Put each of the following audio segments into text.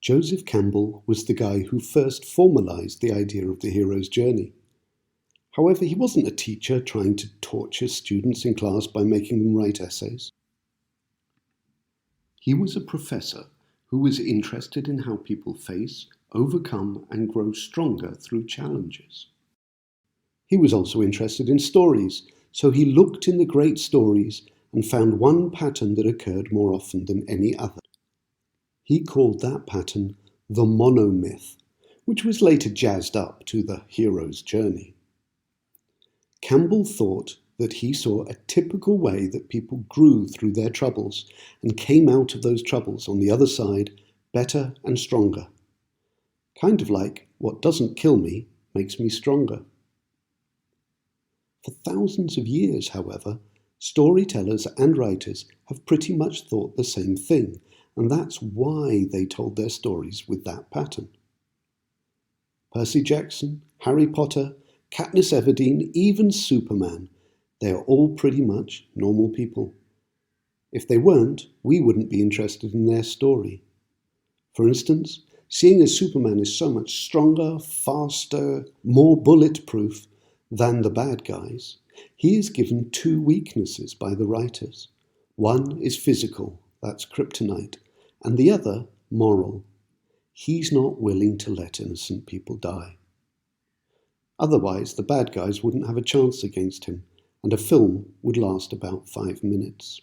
Joseph Campbell was the guy who first formalized the idea of the hero's journey. However, he wasn't a teacher trying to torture students in class by making them write essays. He was a professor who was interested in how people face, overcome, and grow stronger through challenges. He was also interested in stories, so he looked in the great stories and found one pattern that occurred more often than any other. He called that pattern the monomyth, which was later jazzed up to the hero's journey. Campbell thought that he saw a typical way that people grew through their troubles and came out of those troubles on the other side better and stronger. Kind of like what doesn't kill me makes me stronger. For thousands of years, however, storytellers and writers have pretty much thought the same thing, and that's why they told their stories with that pattern. Percy Jackson, Harry Potter, Katniss Everdeen, even Superman, they are all pretty much normal people. If they weren't, we wouldn't be interested in their story. For instance, seeing as Superman is so much stronger, faster, more bulletproof than the bad guys, he is given two weaknesses by the writers. One is physical, that's kryptonite, and the other, moral. He's not willing to let innocent people die. Otherwise, the bad guys wouldn't have a chance against him, and a film would last about 5 minutes.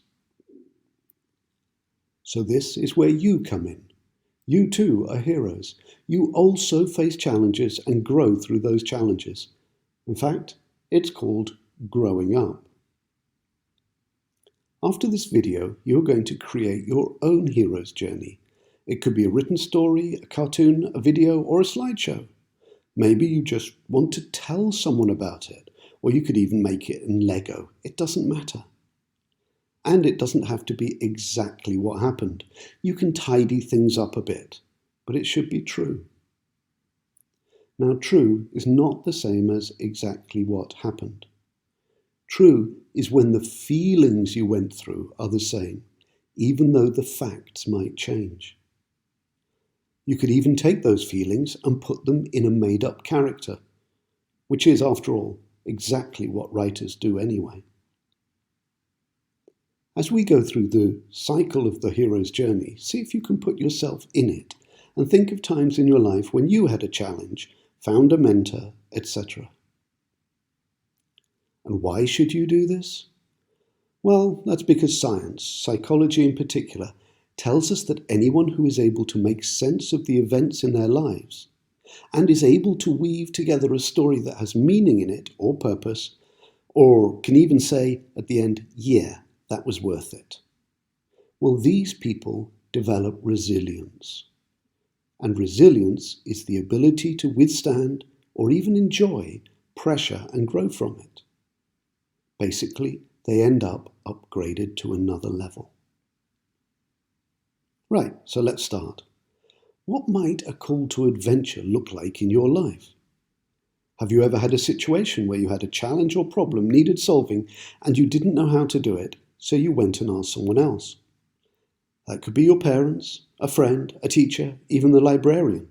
So this is where you come in. You too are heroes. You also face challenges and grow through those challenges. In fact, it's called growing up. After this video, you're going to create your own hero's journey. It could be a written story, a cartoon, a video, or a slideshow. Maybe you just want to tell someone about it, or you could even make it in Lego. It doesn't matter. And it doesn't have to be exactly what happened. You can tidy things up a bit, but it should be true. Now, true is not the same as exactly what happened. True is when the feelings you went through are the same, even though the facts might change. You could even take those feelings and put them in a made-up character, which is, after all, exactly what writers do anyway. As we go through the cycle of the hero's journey, see if you can put yourself in it and think of times in your life when you had a challenge, found a mentor, etc. And why should you do this? Well, that's because science, psychology in particular, tells us that anyone who is able to make sense of the events in their lives and is able to weave together a story that has meaning in it or purpose, or can even say at the end, yeah, that was worth it. Well, these people develop resilience. And resilience is the ability to withstand or even enjoy pressure and grow from it. Basically, they end up upgraded to another level. Right, so let's start. What might a call to adventure look like in your life? Have you ever had a situation where you had a challenge or problem needed solving and you didn't know how to do it, so you went and asked someone else? That could be your parents, a friend, a teacher, even the librarian.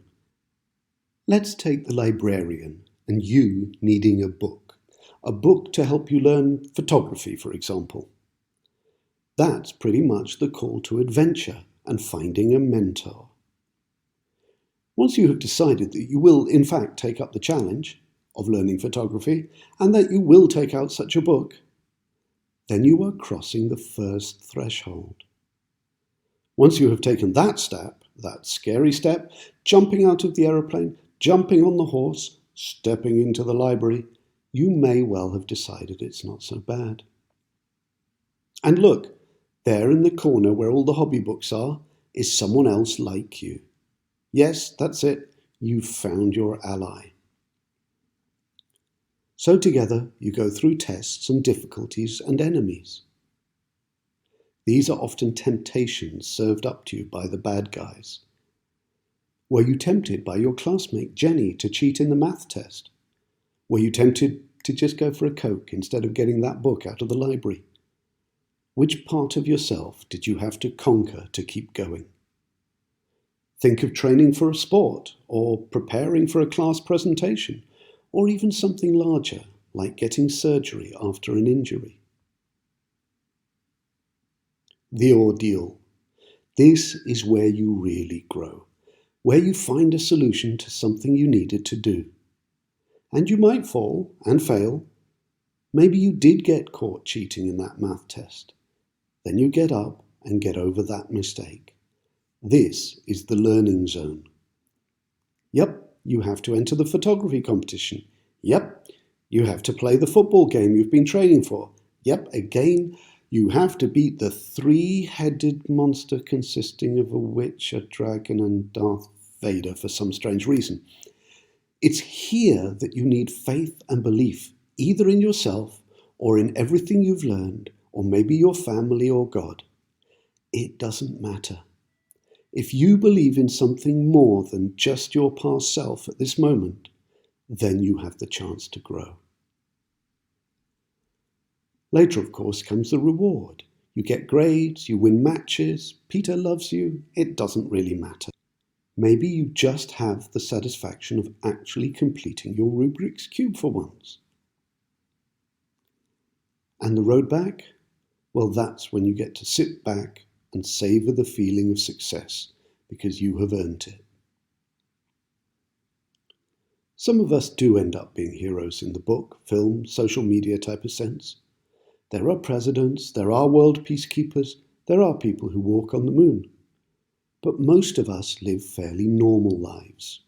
Let's take the librarian and you needing a book to help you learn photography, for example. That's pretty much the call to adventure and finding a mentor. Once you have decided that you will in fact take up the challenge of learning photography and that you will take out such a book, then you are crossing the first threshold. Once you have taken that step, that scary step, jumping out of the aeroplane, jumping on the horse, stepping into the library, you may well have decided it's not so bad. And look, there in the corner where all the hobby books are, is someone else like you. Yes, that's it. You've found your ally. So together you go through tests and difficulties and enemies. These are often temptations served up to you by the bad guys. Were you tempted by your classmate Jenny to cheat in the math test? Were you tempted to just go for a Coke instead of getting that book out of the library? Which part of yourself did you have to conquer to keep going? Think of training for a sport, or preparing for a class presentation, or even something larger, like getting surgery after an injury. The ordeal. This is where you really grow, where you find a solution to something you needed to do. And you might fall and fail. Maybe you did get caught cheating in that math test. Then you get up and get over that mistake. This is the learning zone. Yep, you have to enter the photography competition. Yep, you have to play the football game you've been training for. Yep, again, you have to beat the three-headed monster consisting of a witch, a dragon, and Darth Vader for some strange reason. It's here that you need faith and belief, either in yourself or in everything you've learned, or maybe your family or God. It doesn't matter. If you believe in something more than just your past self at this moment, then you have the chance to grow. Later, of course, comes the reward. You get grades, you win matches, Peter loves you, it doesn't really matter. Maybe you just have the satisfaction of actually completing your Rubik's Cube for once. And the road back? Well, that's when you get to sit back and savor the feeling of success because you have earned it. Some of us do end up being heroes in the book, film, social media type of sense. There are presidents, there are world peacekeepers, there are people who walk on the moon. But most of us live fairly normal lives.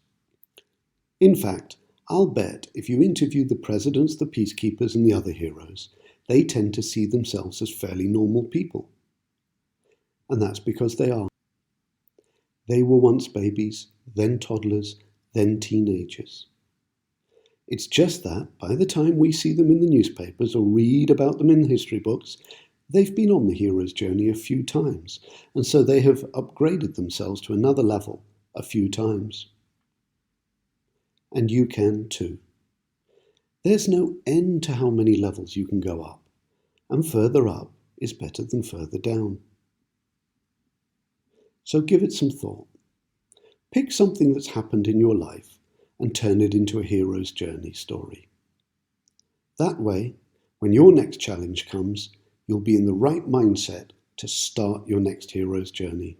In fact, I'll bet if you interview the presidents, the peacekeepers, and the other heroes, they tend to see themselves as fairly normal people. And that's because they are. They were once babies, then toddlers, then teenagers. It's just that by the time we see them in the newspapers or read about them in history books, they've been on the hero's journey a few times, and so they have upgraded themselves to another level a few times. And you can too. There's no end to how many levels you can go up, and further up is better than further down. So give it some thought. Pick something that's happened in your life and turn it into a hero's journey story. That way, when your next challenge comes, you'll be in the right mindset to start your next hero's journey.